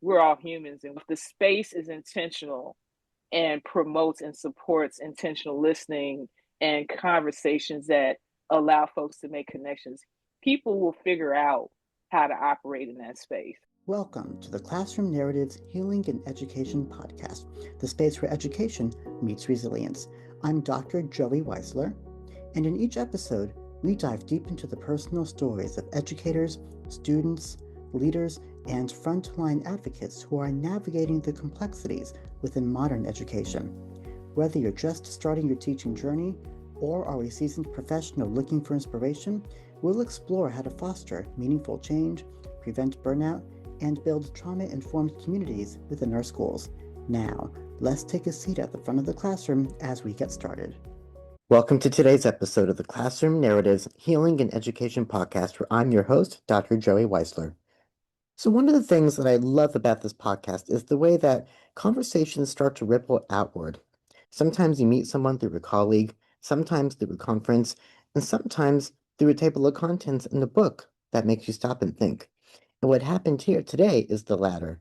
we're all humans, and if the space is intentional and promotes and supports intentional listening and conversations that allow folks to make connections, people will figure out how to operate in that space. Welcome to the Classroom Narratives Healing and Education podcast, the space where education meets resilience. I'm Dr. Joey Weisler, and in each episode, we dive deep into the personal stories of educators, students, leaders, and frontline advocates who are navigating the complexities within modern education. Whether you're just starting your teaching journey or are a seasoned professional looking for inspiration, we'll explore how to foster meaningful change, prevent burnout, and build trauma-informed communities within our schools. Now, let's take a seat at the front of the classroom as we get started. Welcome to today's episode of the Classroom Narratives Healing and Education podcast, where I'm your host, Dr. Joey Weisler. So one of the things that I love about this podcast is the way that conversations start to ripple outward. Sometimes you meet someone through a colleague, sometimes through a conference, and sometimes through a table of contents in a book that makes you stop and think. And what happened here today is the latter.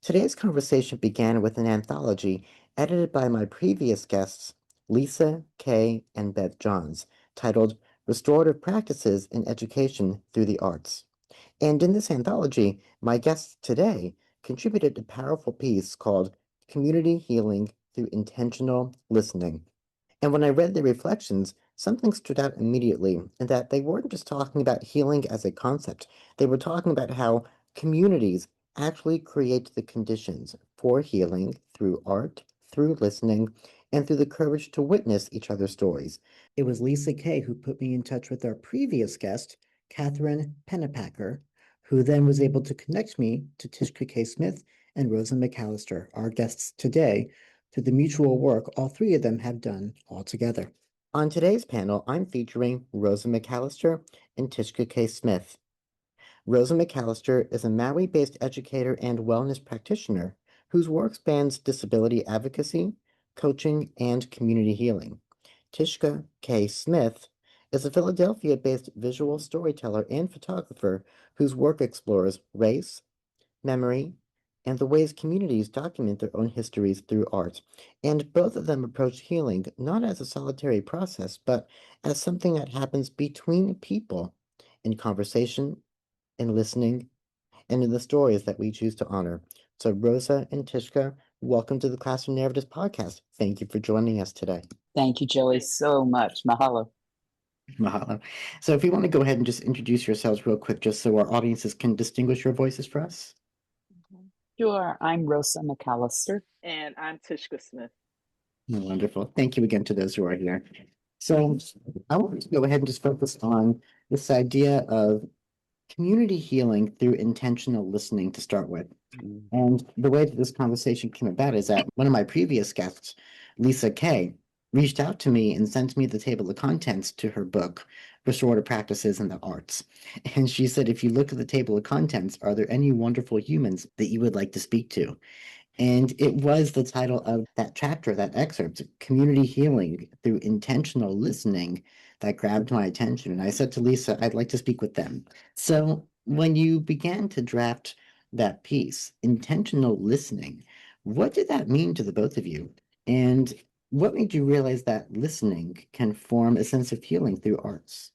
Today's conversation began with an anthology edited by my previous guests, Lisa, Kay, and Beth Johns, titled Restorative Practices in Education Through the Arts. And in this anthology, my guests today contributed a powerful piece called Community Healing Through Intentional Listening. And when I read the reflections, something stood out immediately, in that they weren't just talking about healing as a concept. They were talking about how communities actually create the conditions for healing through art, through listening, and through the courage to witness each other's stories. It was Lisa Kay who put me in touch with our previous guest, Catherine Pennepacker, who then was able to connect me to Tieshka K. Smith and Rosa McAllister, our guests today, through the mutual work all three of them have done all together. On today's panel, I'm featuring Rosa McAllister and Tieshka K. Smith. Rosa McAllister is a Maui-based educator and wellness practitioner whose work spans disability advocacy, coaching, and community healing. Tieshka K. Smith is a Philadelphia-based visual storyteller and photographer whose work explores race, memory, and the ways communities document their own histories through art. And both of them approach healing not as a solitary process, but as something that happens between people in conversation, in listening, and in the stories that we choose to honor. So Rosa and Tieshka, welcome to the Classroom Narratives podcast. Thank you for joining us today. Thank you, Joey, so much. Mahalo. Mahalo. So if you want to go ahead and just introduce yourselves real quick, just so our audiences can distinguish your voices for us. Sure. I'm Rosa McAllister. And I'm Tieshka Smith. Wonderful. Thank you again to those who are here. So I want to go ahead and just focus on this idea of community healing through intentional listening to start with. And the way that this conversation came about is that one of my previous guests, Lisa Kay, reached out to me and sent me the table of contents to her book, Restorative Practices in the Arts. And she said, if you look at the table of contents, are there any wonderful humans that you would like to speak to? And it was the title of that chapter, that excerpt, Community Healing Through Intentional Listening, that grabbed my attention. And I said to Lisa, I'd like to speak with them. So when you began to draft that piece, intentional listening, what did that mean to the both of you? And what made you realize that listening can form a sense of healing through arts?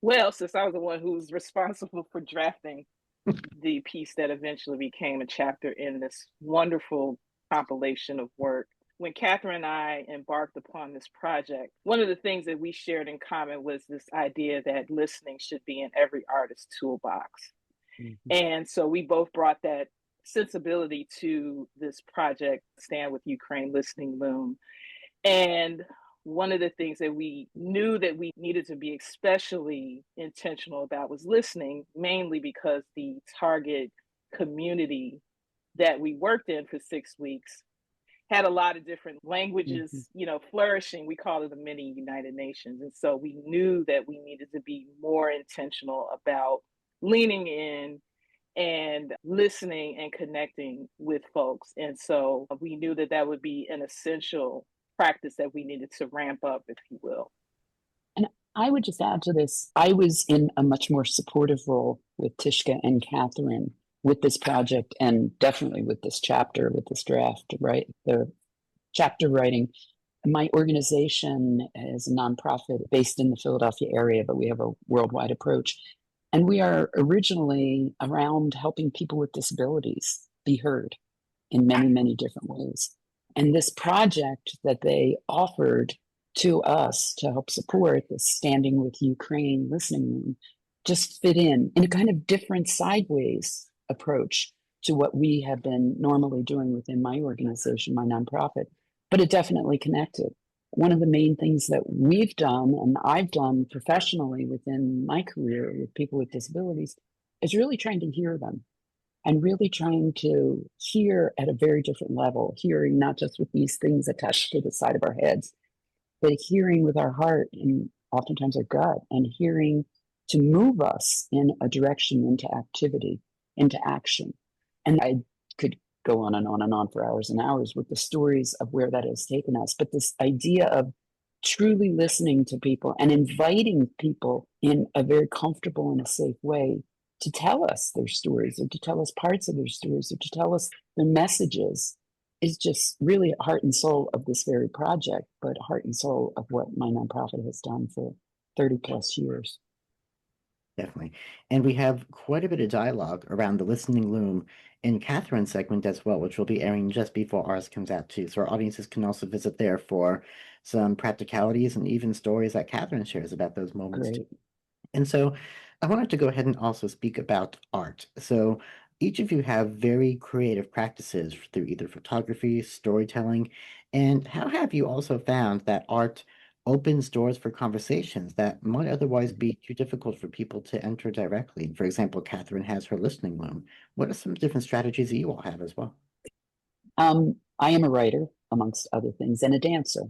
Well, since I was the one who was responsible for drafting the piece that eventually became a chapter in this wonderful compilation of work, when Catherine and I embarked upon this project, one of the things that we shared in common was this idea that listening should be in every artist's toolbox. Mm-hmm. And so we both brought that sensibility to this project, Stand With Ukraine, Listening Loom. And one of the things that we knew that we needed to be especially intentional about was listening, mainly because the target community that we worked in for 6 weeks had a lot of different languages, flourishing. We call it the mini United Nations. And so we knew that we needed to be more intentional about leaning in and listening and connecting with folks. And so we knew that that would be an essential practice that we needed to ramp up, if you will. And I would just add to this, I was in a much more supportive role with Tieshka and Catherine with this project, and definitely with this chapter, with this draft, right? The chapter writing. My organization is a nonprofit based in the Philadelphia area, but we have a worldwide approach. And we are originally around helping people with disabilities be heard in many, many different ways. And this project that they offered to us to help support the Standing with Ukraine Listening Loom just fit in a kind of different sideways approach to what we have been normally doing within my organization, my nonprofit, but it definitely connected. One of the main things that we've done and I've done professionally within my career with people with disabilities is really trying to hear them and really trying to hear at a very different level, hearing not just with these things attached to the side of our heads, but hearing with our heart and oftentimes our gut, and hearing to move us in a direction into activity, into action. And I could go on and on and on for hours and hours with the stories of where that has taken us. But this idea of truly listening to people and inviting people in a very comfortable and a safe way to tell us their stories, or to tell us parts of their stories, or to tell us their messages, is just really heart and soul of this very project, but heart and soul of what my nonprofit has done for 30 plus years. Definitely. And we have quite a bit of dialogue around the Listening Loom in Catherine's segment as well, which will be airing just before ours comes out too. So our audiences can also visit there for some practicalities and even stories that Catherine shares about those moments too. And so I wanted to go ahead and also speak about art. So each of you have very creative practices through either photography, storytelling, and how have you also found that art opens doors for conversations that might otherwise be too difficult for people to enter directly? For example, Catherine has her listening loom. What are some different strategies that you all have as well? I am a writer, amongst other things, and a dancer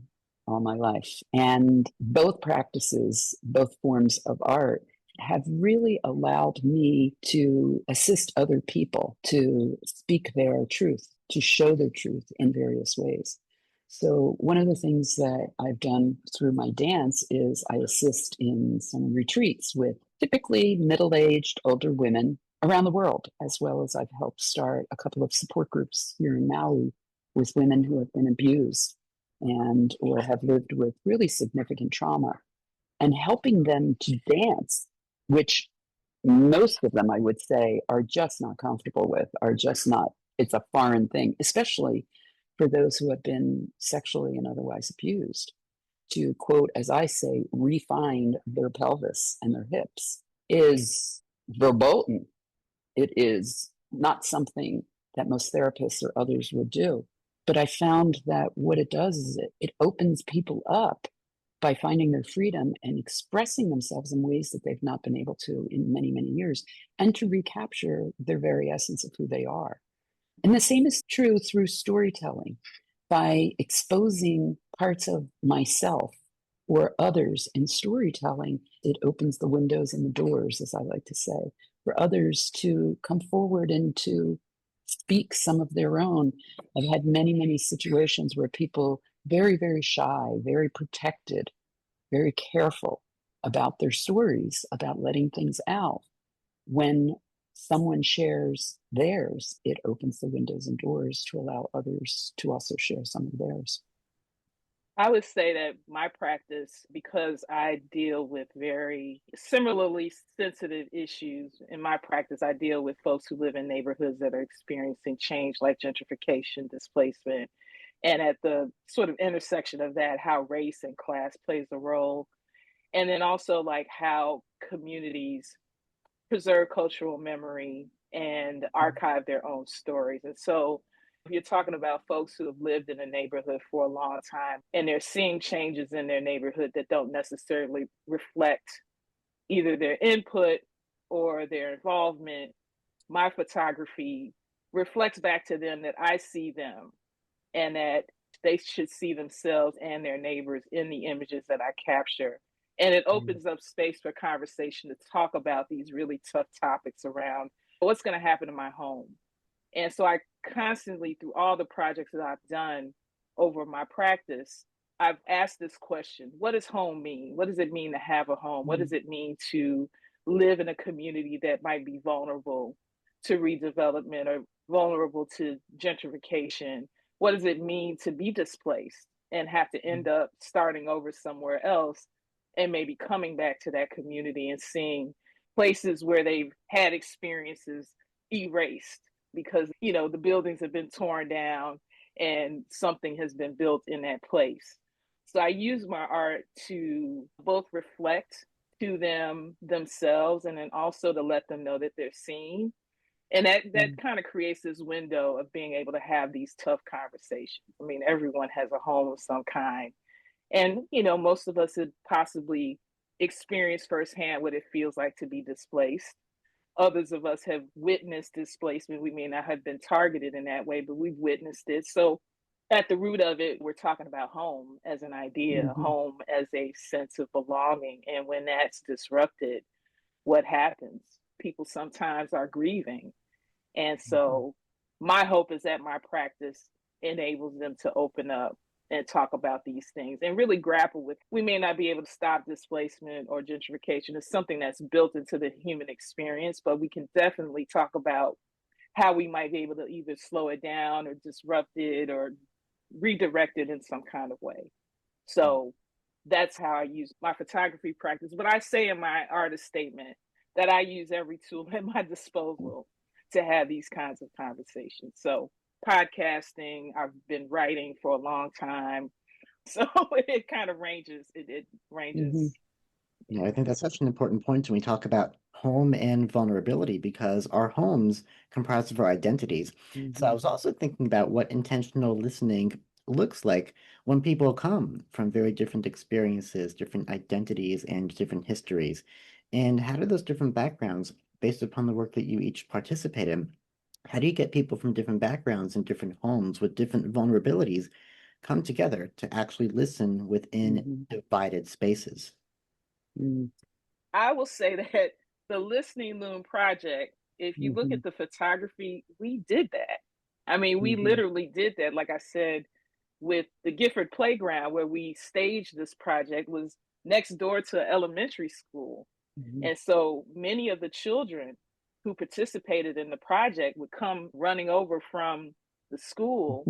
all my life. And both practices, both forms of art, have really allowed me to assist other people to speak their truth, to show their truth in various ways. So one of the things that I've done through my dance is I assist in some retreats with typically middle-aged older women around the world, as well as I've helped start a couple of support groups here in Maui with women who have been abused and or have lived with really significant trauma, and helping them to dance, which most of them, I would say, are just not comfortable with, are just not, it's a foreign thing, especially for those who have been sexually and otherwise abused, to quote, as I say, refine their pelvis and their hips is verboten. It is not something that most therapists or others would do. But I found that what it does is it opens people up by finding their freedom and expressing themselves in ways that they've not been able to in many, many years, and to recapture their very essence of who they are. And the same is true through storytelling. By exposing parts of myself or others in storytelling, it opens the windows and the doors, as I like to say, for others to come forward and to speak some of their own. I've had many, many situations where people very, very shy, very protected, very careful about their stories, about letting things out. When someone shares theirs, it opens the windows and doors to allow others to also share some of theirs. I would say that my practice, because I deal with very similarly sensitive issues, in my practice, I deal with folks who live in neighborhoods that are experiencing change like gentrification, displacement, and at the sort of intersection of that, how race and class plays a role. And then also like how communities preserve cultural memory and archive their own stories. And so if you're talking about folks who have lived in a neighborhood for a long time and they're seeing changes in their neighborhood that don't necessarily reflect either their input or their involvement, my photography reflects back to them that I see them and that they should see themselves and their neighbors in the images that I capture. And it opens up space for conversation to talk about these really tough topics around what's going to happen in my home. And so I constantly, through all the projects that I've done over my practice, I've asked this question: what does home mean? What does it mean to have a home? What does it mean to live in a community that might be vulnerable to redevelopment or vulnerable to gentrification? What does it mean to be displaced and have to end up starting over somewhere else and maybe coming back to that community and seeing places where they've had experiences erased because, you know, the buildings have been torn down and something has been built in that place. So I use my art to both reflect to them themselves and then also to let them know that they're seen. And that kind of creates this window of being able to have these tough conversations. I mean, everyone has a home of some kind. And, you know, most of us have possibly experienced firsthand what it feels like to be displaced. Others of us have witnessed displacement. We may not have been targeted in that way, but we've witnessed it. So at the root of it, we're talking about home as an idea, home as a sense of belonging. And when that's disrupted, what happens? People sometimes are grieving. And so my hope is that my practice enables them to open up and talk about these things and really grapple with. We may not be able to stop displacement or gentrification. It's something that's built into the human experience, but we can definitely talk about how we might be able to either slow it down or disrupt it or redirect it in some kind of way. So that's how I use my photography practice. But I say in my artist statement that I use every tool at my disposal to have these kinds of conversations. So podcasting, I've been writing for a long time. So it kind of ranges. It ranges. Yeah, I think that's such an important point when we talk about home and vulnerability because our homes comprise of our identities. So I was also thinking about what intentional listening looks like when people come from very different experiences, different identities, and different histories. And how do those different backgrounds, based upon the work that you each participate in, how do you get people from different backgrounds and different homes with different vulnerabilities come together to actually listen within divided spaces? I will say that the Listening Loom project, if you look at the photography, we did that. I mean, we literally did that. Like I said, with the Gifford Playground, where we staged this project, was next door to elementary school. And so many of the children who participated in the project would come running over from the school.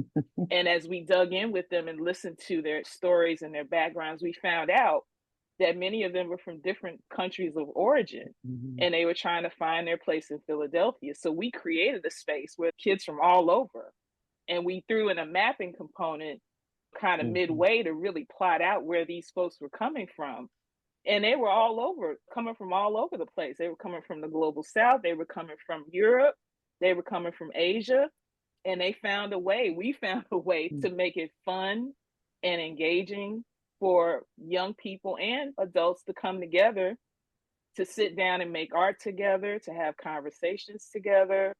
And as we dug in with them and listened to their stories and their backgrounds, we found out that many of them were from different countries of origin and they were trying to find their place in Philadelphia. So we created a space where kids from all over, and we threw in a mapping component kind of midway to really plot out where these folks were coming from. And they were all over, coming from all over the place. They were coming from the global south. They were coming from Europe. They were coming from Asia. And they found a way, we found a way to make it fun and engaging for young people and adults to come together, to sit down and make art together, to have conversations together.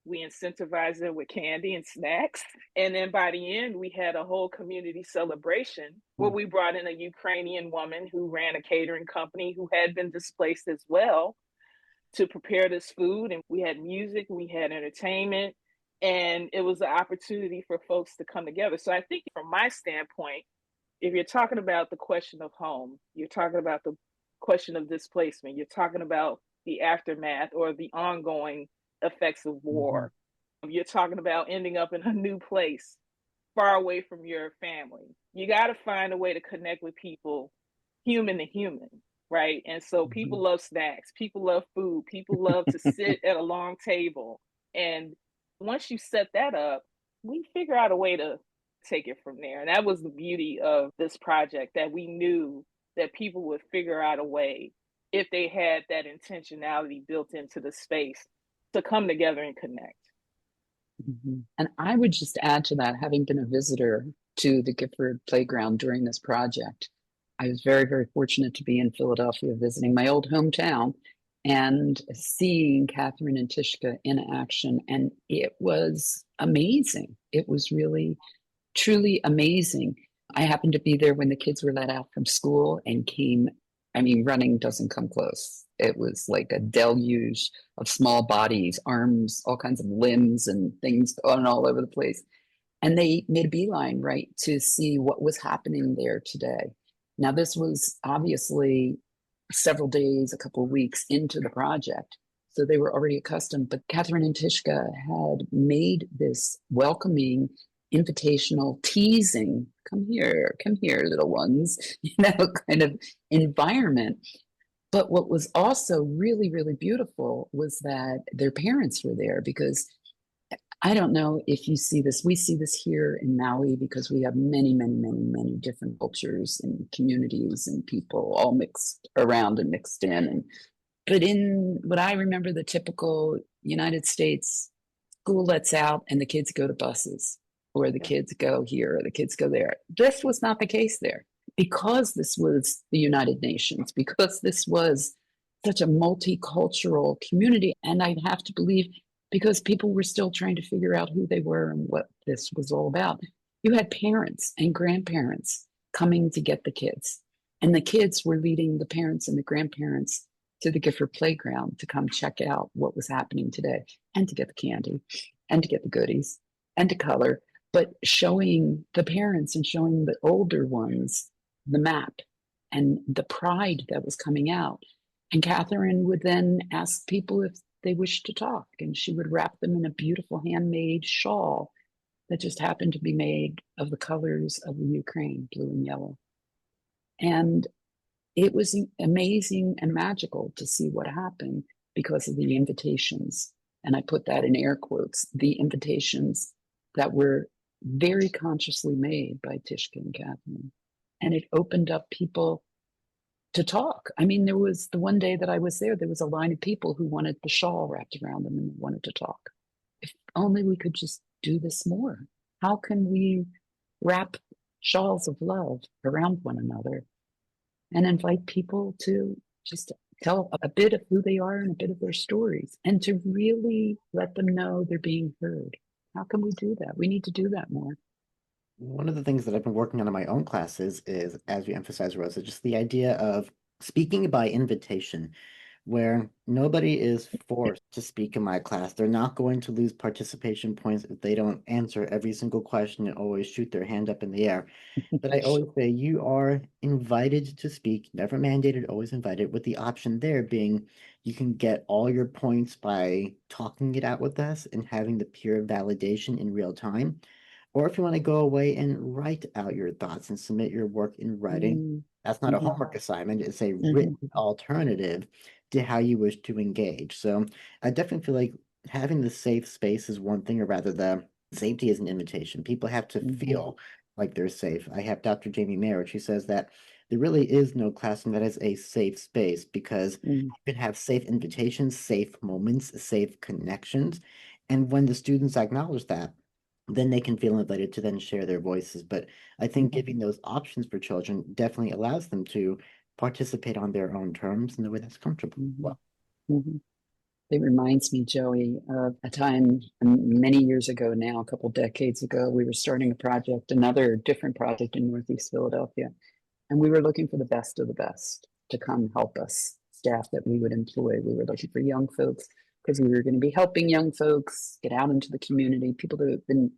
We incentivized them with candy and snacks. And then by the end, we had a whole community celebration where we brought in a Ukrainian woman who ran a catering company who had been displaced as well to prepare this food. And we had music, we had entertainment, and it was an opportunity for folks to come together. So I think from my standpoint, if you're talking about the question of home, you're talking about the question of displacement, you're talking about the aftermath or the ongoing effects of war. You're talking about ending up in a new place, far away from your family. You got to find a way to connect with people, human to human, right? And so people love snacks, people love food, people love to sit at a long table. And once you set that up, we figure out a way to take it from there. And that was the beauty of this project, that we knew that people would figure out a way, if they had that intentionality built into the space, to come together and connect. And I would just add to that, having been a visitor to the Gifford Playground during this project, I was very, very fortunate to be in Philadelphia visiting my old hometown and seeing Catherine and Tieshka in action. And it was amazing. It was really, truly amazing. I happened to be there when the kids were let out from school and came. I mean, running doesn't come close. It was like a deluge of small bodies, arms, all kinds of limbs and things going all over the place. And they made a beeline, right, to see what was happening there today. Now, this was obviously several days, a couple of weeks into the project. So they were already accustomed. But Catherine and Tieshka had made this welcoming, invitational, teasing, come here, little ones, kind of environment. But what was also really, really beautiful was that their parents were there, because I don't know if you see this. We see this here in Maui because we have many, many, many, many different cultures and communities and people all mixed around and mixed in. But in what I remember, the typical United States, school lets out and the kids go to buses, or the kids go here, or the kids go there. This was not the case there, because this was the United Nations, because this was such a multicultural community. And I'd have to believe because people were still trying to figure out who they were and what this was all about. You had parents and grandparents coming to get the kids, and the kids were leading the parents and the grandparents to the Gifford playground to come check out what was happening today, and to get the candy and to get the goodies and to color, but showing the parents and showing the older ones the map and the pride that was coming out. And Catherine would then ask people if they wished to talk, and she would wrap them in a beautiful handmade shawl that just happened to be made of the colors of the Ukraine, blue and yellow. And it was amazing and magical to see what happened because of the invitations. And I put that in air quotes, the invitations that were very consciously made by Tieshka and Catherine. And it opened up people to talk. I mean, there was the one day that I was there was a line of people who wanted the shawl wrapped around them and wanted to talk. If only we could just do this more. How can we wrap shawls of love around one another and invite people to just tell a bit of who they are and a bit of their stories, and to really let them know they're being heard? How can we do that? We need to do that more. One of the things that I've been working on in my own classes is, as you emphasize, Rosa, just the idea of speaking by invitation, where nobody is forced to speak in my class. They're not going to lose participation points if they don't answer every single question and always shoot their hand up in the air. But I always say you are invited to speak, never mandated, always invited, with the option there being you can get all your points by talking it out with us and having the peer validation in real time. Or if you want to go away and write out your thoughts and submit your work in writing, that's not a homework assignment. It's a written alternative to how you wish to engage. So I definitely feel like having the safe space is one thing, or rather the safety is an invitation. People have to feel like they're safe. I have Dr. Jamie Merritt. She says that there really is no classroom that is a safe space, because you can have safe invitations, safe moments, safe connections. And when the students acknowledge that, then they can feel invited to then share their voices. But I think giving those options for children definitely allows them to participate on their own terms in the way that's comfortable. Well, it reminds me, Joey, of a time many years ago now, a couple decades ago. We were starting a project, another different project in Northeast Philadelphia, and we were looking for the best of the best to come help us, staff that we would employ. We were looking for young folks because we were going to be helping young folks get out into the community, people that have been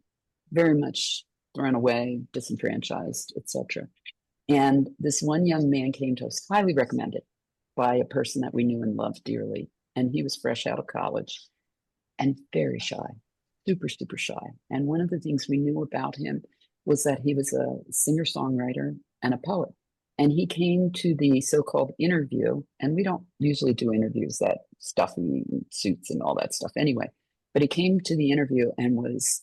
very much thrown away, disenfranchised, etc. And this one young man came to us, highly recommended by a person that we knew and loved dearly. And he was fresh out of college and very shy, super, super shy. And one of the things we knew about him was that he was a singer-songwriter and a poet. And he came to the so-called interview, and we don't usually do interviews that stuffy suits and all that stuff anyway. But he came to the interview and was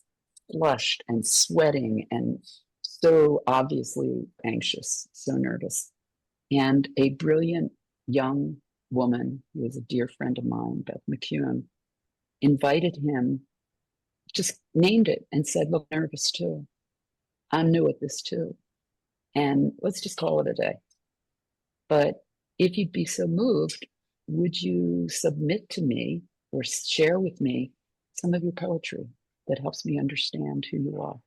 flushed and sweating and so obviously anxious, so nervous. And a brilliant young woman, who was a dear friend of mine, Beth McEwen, invited him, just named it and said, "Look, nervous too. I'm new at this too. And let's just call it a day. But if you'd be so moved, would you submit to me or share with me some of your poetry that helps me understand who you are?"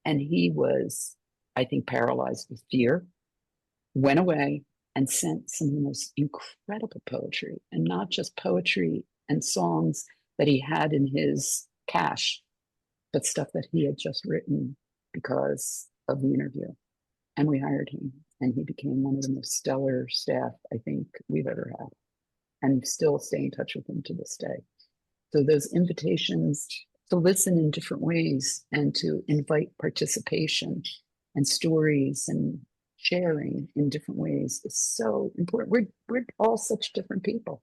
And he was, I think, paralyzed with fear, went away and sent some of the most incredible poetry, and not just poetry and songs that he had in his cache, but stuff that he had just written because of the interview. And we hired him, and he became one of the most stellar staff I think we've ever had. and still stay in touch with them to this day. So those invitations to listen in different ways and to invite participation and stories and sharing in different ways is so important. We're all such different people.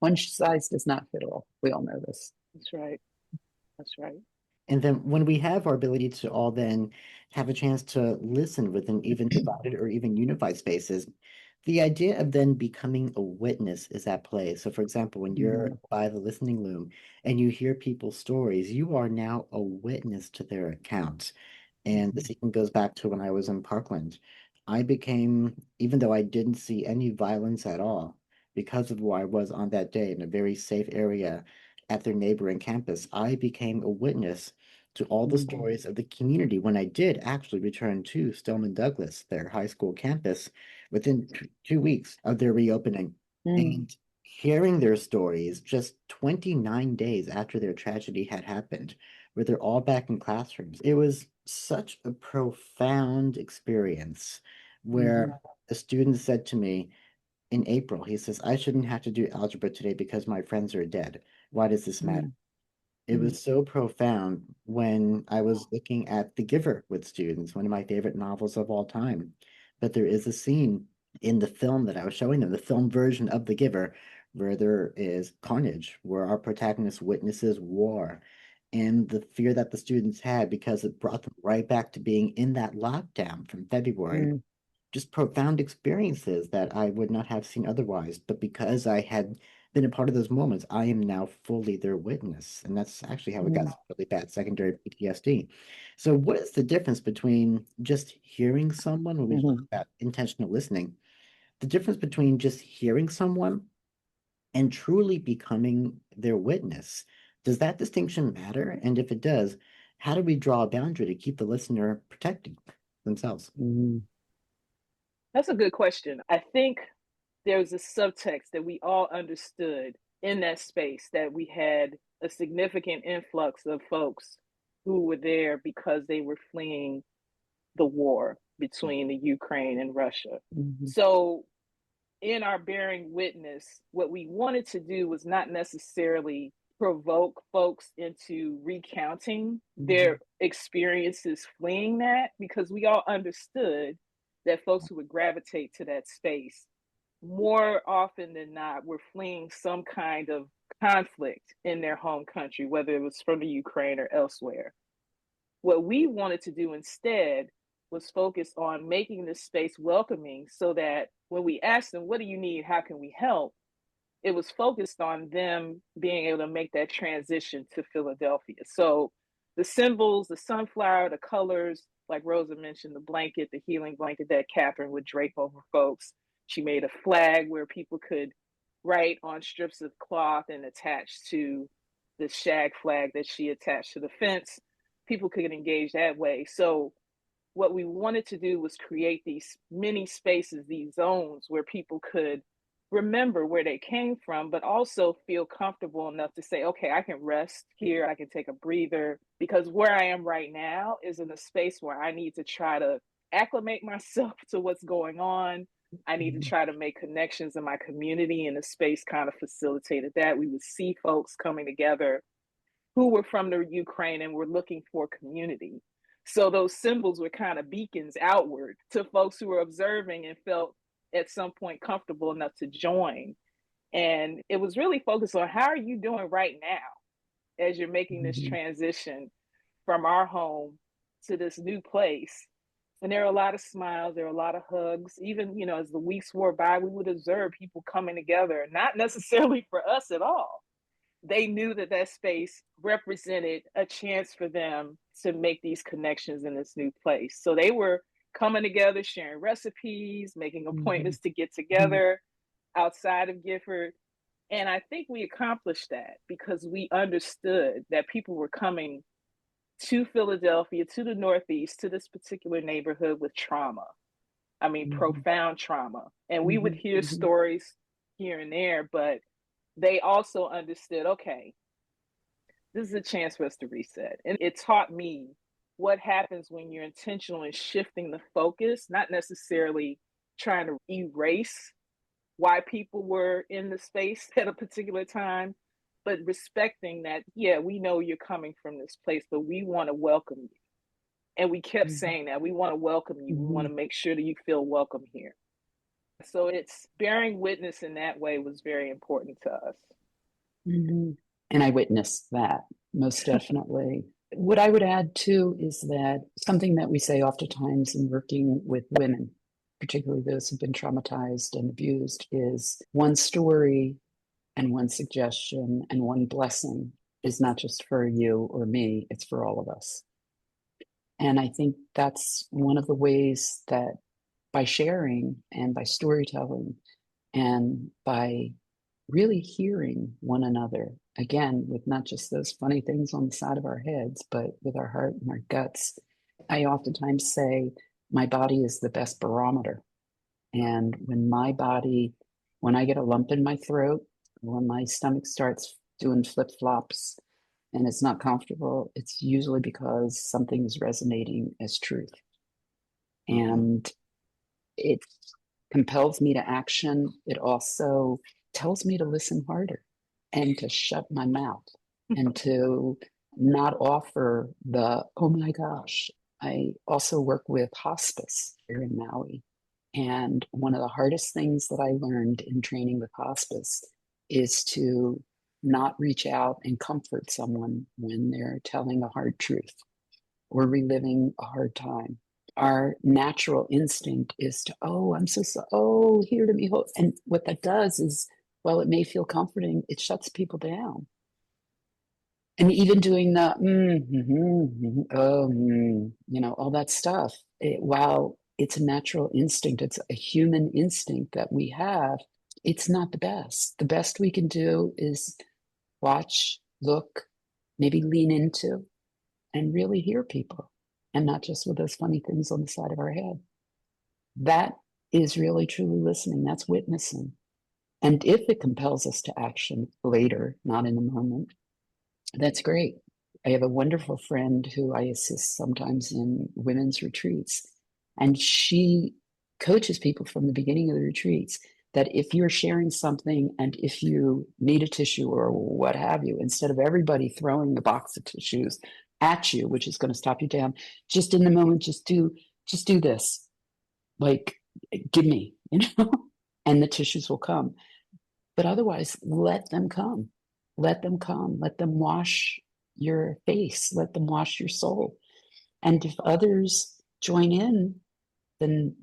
One size does not fit all. We all know this. That's right. That's right. And then when we have our ability to all then have a chance to listen within even divided or even unified spaces, the idea of then becoming a witness is at play. So, for example, when you're by the listening loom and you hear people's stories, you are now a witness to their accounts. And this even goes back to when I was in Parkland. I became, even though I didn't see any violence at all, because of where I was on that day in a very safe area at their neighboring campus, I became a witness to all the stories of the community when I did actually return to Stillman Douglas, their high school campus, within 2 weeks of their reopening. And hearing their stories just 29 days after their tragedy had happened, where they're all back in classrooms. It was such a profound experience where a student said to me in April, he says, I shouldn't have to do algebra today because my friends are dead. Why does this matter? It was so profound when I was looking at The Giver with students, one of my favorite novels of all time. But there is a scene in the film that I was showing them, the film version of The Giver, where there is carnage, where our protagonist witnesses war and the fear that the students had because it brought them right back to being in that lockdown from February. Just profound experiences that I would not have seen otherwise. But because I had been a part of those moments, I am now fully their witness. And that's actually how we got some really bad secondary PTSD. So what is the difference between just hearing someone when we talk about intentional listening? The difference between just hearing someone and truly becoming their witness. Does that distinction matter? And if it does, how do we draw a boundary to keep the listener protecting themselves? That's a good question. I think there's a subtext that we all understood in that space, that we had a significant influx of folks who were there because they were fleeing the war between the Ukraine and Russia. So in our bearing witness, what we wanted to do was not necessarily provoke folks into recounting their experiences fleeing that, because we all understood that folks who would gravitate to that space more often than not were fleeing some kind of conflict in their home country, whether it was from the Ukraine or elsewhere. What we wanted to do instead was focus on making this space welcoming, so that when we asked them, what do you need? How can we help? It was focused on them being able to make that transition to Philadelphia. So the symbols, the sunflower, the colors, like Rosa mentioned, the blanket, the healing blanket that Catherine would drape over folks. She made a flag where people could write on strips of cloth and attach to the shag flag that she attached to the fence. People could engage that way. So what we wanted to do was create these mini spaces, these zones where people could remember where they came from, but also feel comfortable enough to say, okay, I can rest here, I can take a breather, because where I am right now is in a space where I need to try to acclimate myself to what's going on. I need to try to make connections in my community, and the space kind of facilitated that. We would see folks coming together who were from the Ukraine and were looking for community. So those symbols were kind of beacons outward to folks who were observing and felt at some point comfortable enough to join. And it was really focused on, how are you doing right now as you're making this transition from our home to this new place? And there are a lot of smiles, there are a lot of hugs. Even, as the weeks wore by, we would observe people coming together, not necessarily for us at all. They knew that that space represented a chance for them to make these connections in this new place. So they were coming together, sharing recipes, making appointments to get together outside of Gifford. And I think we accomplished that because we understood that people were coming to Philadelphia, to the Northeast, to this particular neighborhood with trauma. I mean, profound trauma. And we would hear stories here and there, but they also understood, okay, this is a chance for us to reset. And it taught me what happens when you're intentional in shifting the focus, not necessarily trying to erase why people were in the space at a particular time, but respecting that, yeah, we know you're coming from this place, but we want to welcome you. And we kept saying that we want to welcome you. We want to make sure that you feel welcome here. So it's bearing witness in that way was very important to us. And I witnessed that most definitely. What I would add too is that something that we say oftentimes in working with women, particularly those who've been traumatized and abused, is one story and one suggestion and one blessing is not just for you or me, it's for all of us. And I think that's one of the ways that by sharing and by storytelling and by really hearing one another, again, with not just those funny things on the side of our heads, but with our heart and our guts. I oftentimes say, my body is the best barometer. And when I get a lump in my throat, when my stomach starts doing flip-flops and it's not comfortable, it's usually because something is resonating as truth. And it compels me to action. It also tells me to listen harder and to shut my mouth and to not offer the, oh my gosh. I also work with hospice here in Maui. And one of the hardest things that I learned in training with hospice is to not reach out and comfort someone when they're telling a hard truth or reliving a hard time. Our natural instinct is to, oh, I'm so sorry. Oh, here to me. And what that does is, while it may feel comforting, it shuts people down. And even doing the, all that stuff, while it's a natural instinct, it's a human instinct that we have, it's not the best. The best we can do is watch, look, maybe lean into, and really hear people, and not just with those funny things on the side of our head. That is really truly listening. That's witnessing. And if it compels us to action later, not in the moment, that's great. I have a wonderful friend who I assist sometimes in women's retreats, and she coaches people from the beginning of the retreats that if you're sharing something and if you need a tissue or what have you, instead of everybody throwing a box of tissues at you, which is going to stop you down, just in the moment, just do this, like, give me, and the tissues will come. But otherwise, let them come. Let them come. Let them wash your face. Let them wash your soul. And if others join in, then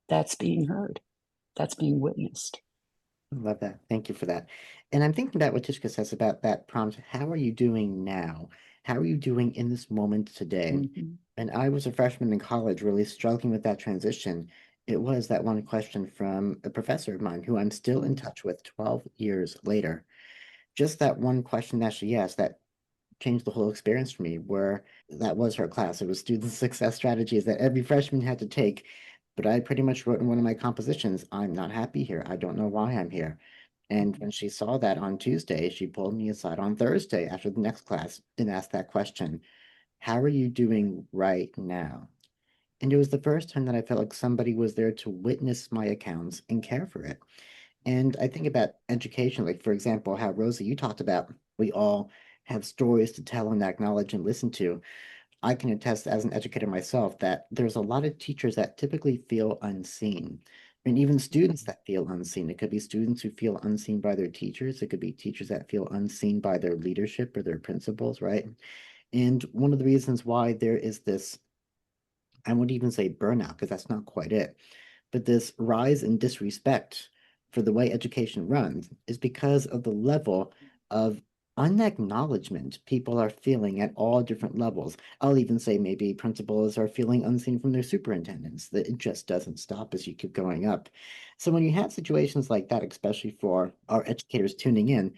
that's being heard. That's being witnessed. I love that. Thank you for that. And I'm thinking about what Tieshka says about that prompt. How are you doing now? How are you doing in this moment today? And I was a freshman in college, really struggling with that transition. It was that one question from a professor of mine who I'm still in touch with 12 years later. Just that one question that she asked that changed the whole experience for me, where that was her class. It was student success strategies that every freshman had to take. But I pretty much wrote in one of my compositions, I'm not happy here. I don't know why I'm here. And when she saw that on Tuesday, she pulled me aside on Thursday after the next class and asked that question, how are you doing right now? And it was the first time that I felt like somebody was there to witness my accounts and care for it. And I think about education, like, for example, how Rosa, you talked about, we all have stories to tell and acknowledge and listen to. I can attest as an educator myself that there's a lot of teachers that typically feel unseen, and even students that feel unseen. It could be students who feel unseen by their teachers. It could be teachers that feel unseen by their leadership or their principals, right? And one of the reasons why there is this, I wouldn't even say burnout, because that's not quite it, but this rise in disrespect for the way education runs is because of the level of unacknowledgement people are feeling at all different levels. I'll even say maybe principals are feeling unseen from their superintendents, that it just doesn't stop as you keep going up. So when you have situations like that, especially for our educators tuning in,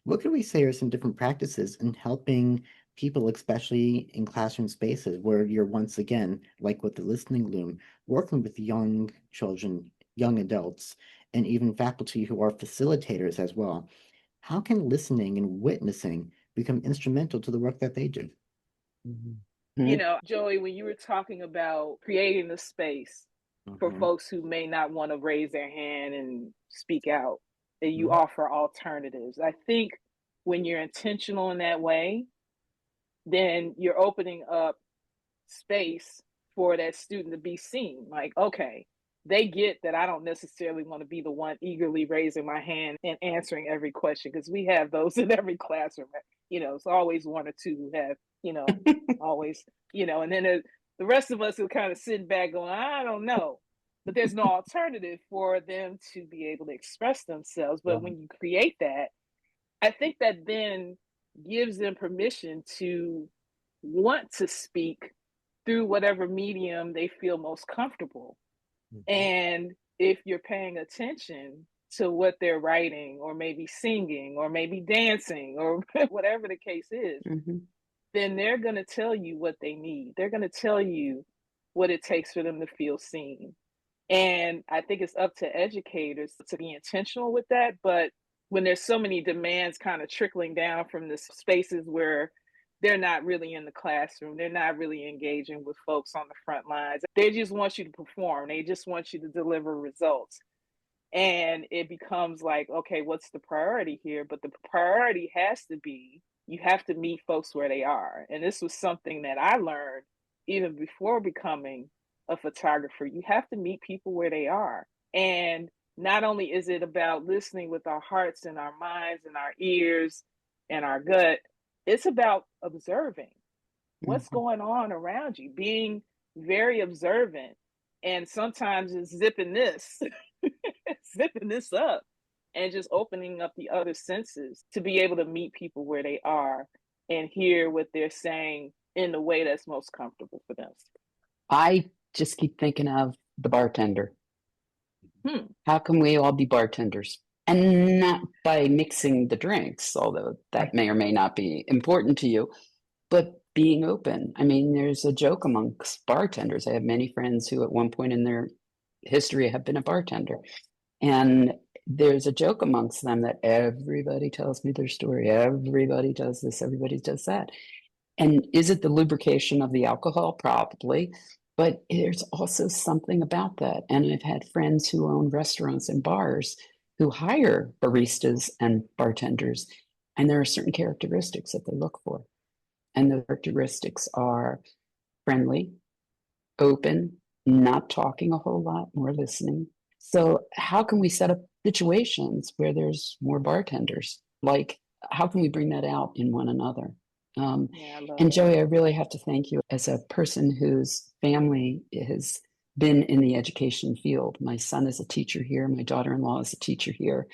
what can we say are some different practices in helping people, especially in classroom spaces where you're once again, like with the Listening Loom, working with young children, young adults, and even faculty who are facilitators as well? How can listening and witnessing become instrumental to the work that they do? You know, Joey, when you were talking about creating the space, for Mm-hmm. folks who may not want to raise their hand and speak out, that you Mm-hmm. offer alternatives. I think when you're intentional in that way, then you're opening up space for that student to be seen. Like, okay, they get that I don't necessarily want to be the one eagerly raising my hand and answering every question, because we have those in every classroom. It's always one or two who have, always, and then the rest of us who kind of sit back going, I don't know. But there's no alternative for them to be able to express themselves. But when you create that, I think that then gives them permission to want to speak through whatever medium they feel most comfortable. Mm-hmm. And if you're paying attention to what they're writing, or maybe singing, or maybe dancing, or whatever the case is, Mm-hmm. then they're going to tell you what they need. They're going to tell you what it takes for them to feel seen. And I think it's up to educators to be intentional with that. But when there's so many demands kind of trickling down from the spaces where they're not really in the classroom, they're not really engaging with folks on the front lines, they just want you to perform, they just want you to deliver results. And it becomes like, okay, what's the priority here? But the priority has to be, you have to meet folks where they are. And this was something that I learned even before becoming a photographer. You have to meet people where they are. And not only is it about listening with our hearts and our minds and our ears and our gut, it's about observing what's going on around you, being very observant. And sometimes it's zipping this, zipping this up, and just opening up the other senses to be able to meet people where they are and hear what they're saying in the way that's most comfortable for them. I just keep thinking of the bartender. How can we all be bartenders? And not by mixing the drinks, although that may or may not be important to you, but being open. I mean, there's a joke amongst bartenders. I have many friends who at one point in their history have been a bartender. And there's a joke amongst them that everybody tells me their story. Everybody does this, everybody does that. And is it the lubrication of the alcohol? Probably. But there's also something about that. And I've had friends who own restaurants and bars who hire baristas and bartenders. And there are certain characteristics that they look for. And the characteristics are friendly, open, not talking a whole lot, more listening. So how can we set up situations where there's more bartenders? Like, how can we bring that out in one another? And Joey, I really have to thank you as a person whose family has been in the education field. My son is a teacher here. My daughter-in-law is a teacher here.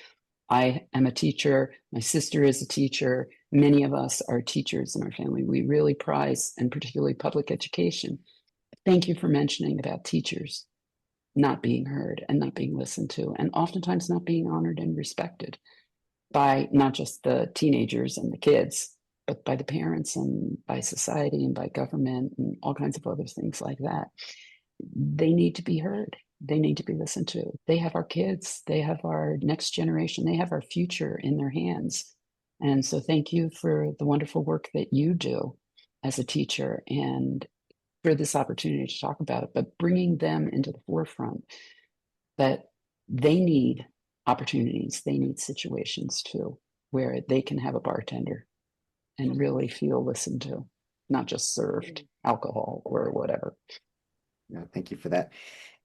I am a teacher. My sister is a teacher. Many of us are teachers in our family. We really prize, and particularly public education. Thank you for mentioning about teachers not being heard and not being listened to, and oftentimes not being honored and respected by not just the teenagers and the kids, but by the parents and by society and by government and all kinds of other things like that. They need to be heard. They need to be listened to. They have our kids. They have our next generation. They have our future in their hands. And so thank you for the wonderful work that you do as a teacher and for this opportunity to talk about it, but bringing them into the forefront that they need opportunities, they need situations too, where they can have a bartender and really feel listened to, not just served alcohol or whatever. No, thank you for that.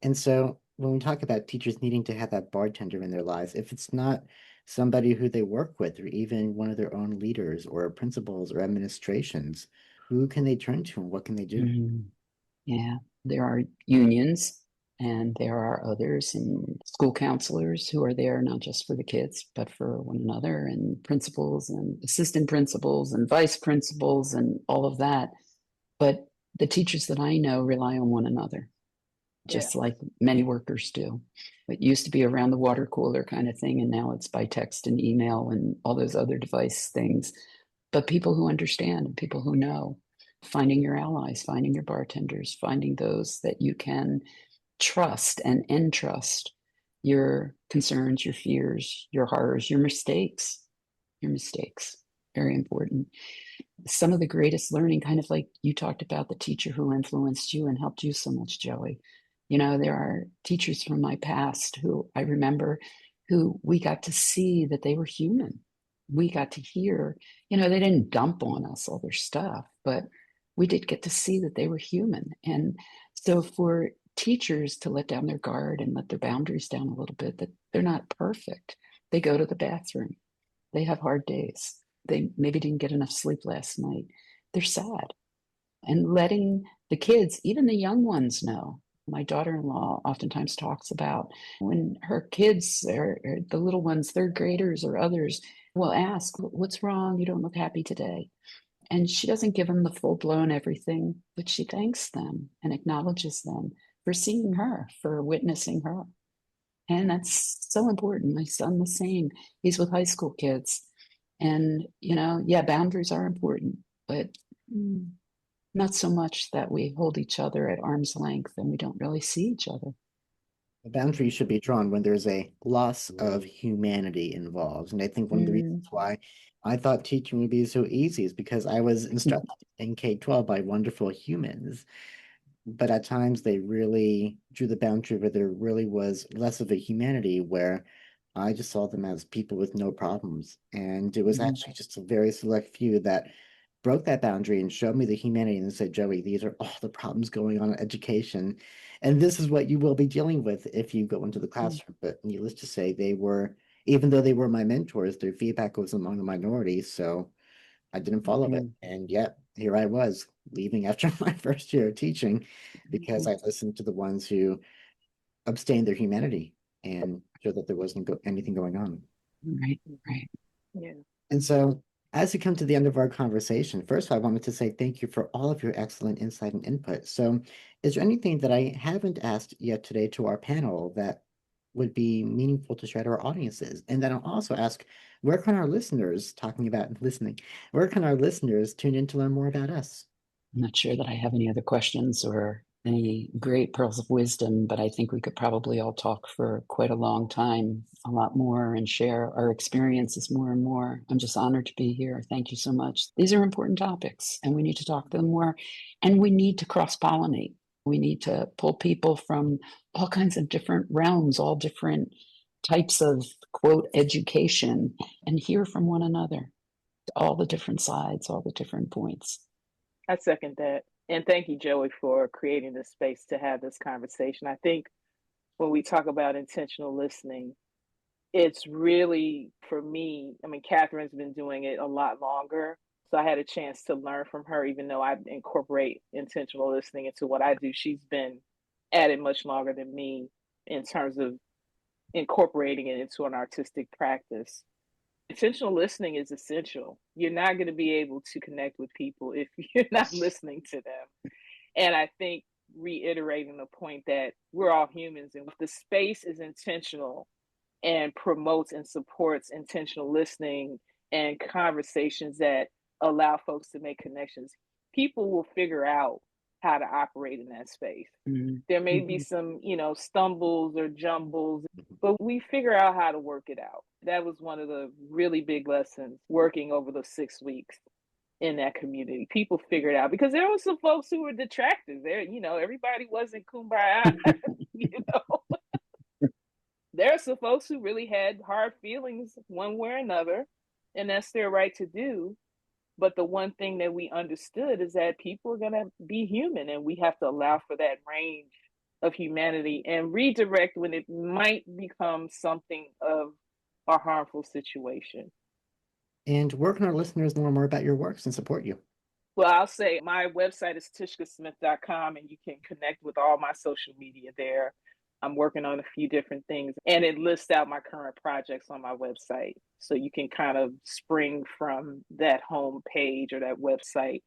And so when we talk about teachers needing to have that bartender in their lives, if it's not somebody who they work with, or even one of their own leaders or principals or administrations, who can they turn to and what can they do? Yeah, there are unions and there are others and school counselors who are there not just for the kids, but for one another, and principals and assistant principals and vice principals and all of that. But the teachers that I know rely on one another, just like many workers do. It used to be around the water cooler kind of thing, and now it's by text and email and all those other device things. But people who understand and people who know, finding your allies, finding your bartenders, finding those that you can trust and entrust your concerns, your fears, your horrors, your mistakes. Very important. Some of the greatest learning, kind of like you talked about the teacher who influenced you and helped you so much, Joey. There are teachers from my past who I remember who we got to see that they were human. We got to hear, they didn't dump on us all their stuff, but we did get to see that they were human. And so for teachers to let down their guard and let their boundaries down a little bit, that they're not perfect. They go to the bathroom. They have hard days. They maybe didn't get enough sleep last night. They're sad. And letting the kids, even the young ones, know. My daughter-in-law oftentimes talks about when her kids, or the little ones, third graders or others, will ask, "What's wrong? You don't look happy today." And she doesn't give them the full-blown everything, but she thanks them and acknowledges them for seeing her, for witnessing her. And that's so important. My son, the same. He's with high school kids. And, boundaries are important, but not so much that we hold each other at arm's length and we don't really see each other. The boundary should be drawn when there's a loss of humanity involved. And I think one of the reasons why I thought teaching would be so easy is because I was instructed in K-12 by wonderful humans. But at times they really drew the boundary where there really was less of a humanity, where I just saw them as people with no problems. And it was actually just a very select few that broke that boundary and showed me the humanity and said, "Joey, these are all the problems going on in education. And this is what you will be dealing with if you go into the classroom." But needless to say, even though they were my mentors, their feedback was among the minority. So I didn't follow it. And yet here I was leaving after my first year of teaching because I listened to the ones who abstained their humanity and showed that there wasn't anything going on. Right. Yeah. And so as we come to the end of our conversation, first I wanted to say thank you for all of your excellent insight and input. So is there anything that I haven't asked yet today to our panel that would be meaningful to share to our audiences? And then I'll also ask, where can our listeners, talking about listening, where can our listeners tune in to learn more about us? I'm not sure that I have any other questions or any great pearls of wisdom, but I think we could probably all talk for quite a long time, a lot more, and share our experiences more and more. I'm just honored to be here. Thank you so much. These are important topics, and we need to talk them more, and we need to cross-pollinate. We need to pull people from all kinds of different realms, all different types of, quote, education, and hear from one another, all the different sides, all the different points. I second that. And thank you, Joey, for creating this space to have this conversation. I think when we talk about intentional listening, it's really, for me, Catherine's been doing it a lot longer. So I had a chance to learn from her, even though I incorporate intentional listening into what I do. She's been at it much longer than me in terms of incorporating it into an artistic practice. Intentional listening is essential. You're not going to be able to connect with people if you're not listening to them. And I think reiterating the point that we're all humans, and if the space is intentional and promotes and supports intentional listening and conversations that allow folks to make connections, people will figure out how to operate in that space. There may be some, stumbles or jumbles, but we figure out how to work it out. That was one of the really big lessons working over the 6 weeks in that community. People figured out, because there were some folks who were detractors there. Everybody wasn't kumbaya. There are some folks who really had hard feelings one way or another, and that's their right to do. But the one thing that we understood is that people are going to be human, and we have to allow for that range of humanity and redirect when it might become something of a harmful situation. And where can our listeners learn more about your works and support you? Well, I'll say my website is tieshkasmith.com, and you can connect with all my social media there. I'm working on a few different things, and it lists out my current projects on my website. So you can kind of spring from that home page or that website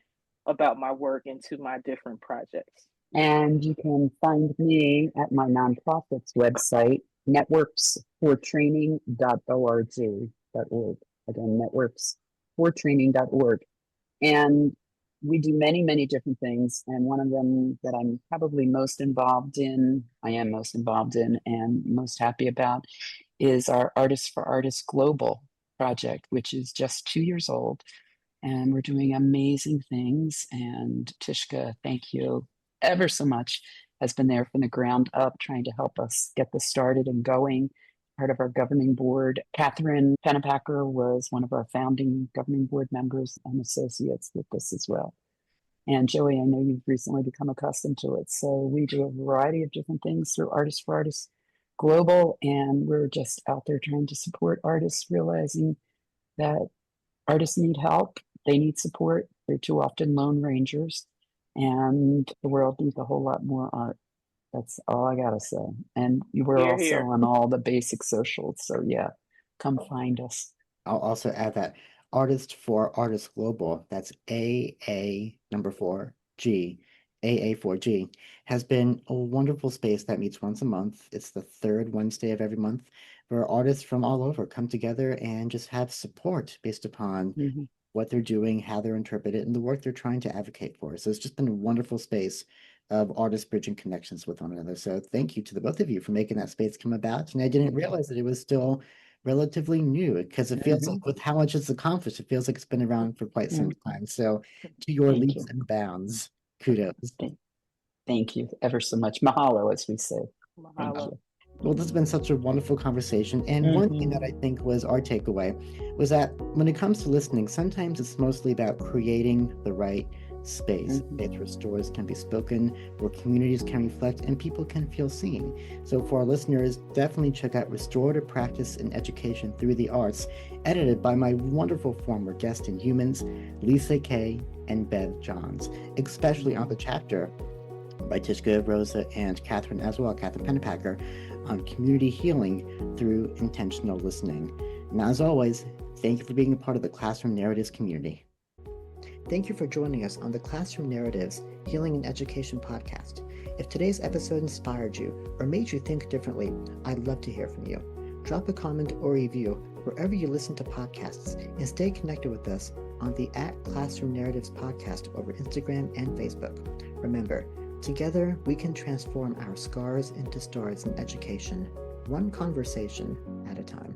about my work into my different projects. And you can find me at my nonprofit's website, networksfortraining.org. Again, networksfortraining.org. And we do many, many different things. And one of them that I am most involved in and most happy about is our Artists for Artists Global project, which is just 2 years old. And we're doing amazing things. And Tieshka, thank you ever so much has been there from the ground up, trying to help us get this started and going. Part of our governing board. Catherine Pennepacker was one of our founding governing board members and associates with this as well. And Joey, I know you've recently become accustomed to it. So we do a variety of different things through Artists for Artists Global, and we're just out there trying to support artists, realizing that artists need help, they need support. They're too often lone rangers, and the world needs a whole lot more art. That's all I gotta say. And we're Hear, also hear. on all the basic socials. So yeah, come find us. I'll also add that Artist for Artists Global, that's AA4G, AA4G, has been a wonderful space that meets once a month. It's the third Wednesday of every month, where artists from all over come together and just have support based upon what they're doing, how they're interpreted, and the work they're trying to advocate for. So it's just been a wonderful space of artists bridging connections with one another. So thank you to the both of you for making that space come about. And I didn't realize that it was still relatively new, because it feels like with how much it's accomplished, it feels like it's been around for quite some time. So to your Thank leaps you. and bounds, kudos. Thank you ever so much. Mahalo, as we say. Thank Mahalo. you. Well, this has been such a wonderful conversation. And one thing that I think was our takeaway was that when it comes to listening, sometimes it's mostly about creating the right space. Space where stories can be spoken, where communities can reflect, and people can feel seen. So for our listeners, definitely check out Restorative Practice and Education Through the Arts, edited by my wonderful former guest in Humans, Lisa Kay and Bev Johns, especially on the chapter by Tieshka, Rosa, and Catherine as well, Catherine Pennepacker, on community healing through intentional listening. And as always, thank you for being a part of the Classroom Narratives community. Thank you for joining us on the Classroom Narratives Healing and Education podcast. If today's episode inspired you or made you think differently, I'd love to hear from you. Drop a comment or review wherever you listen to podcasts, and stay connected with us on the @Classroom Narratives podcast over Instagram and Facebook. Remember, together we can transform our scars into stars in education, one conversation at a time.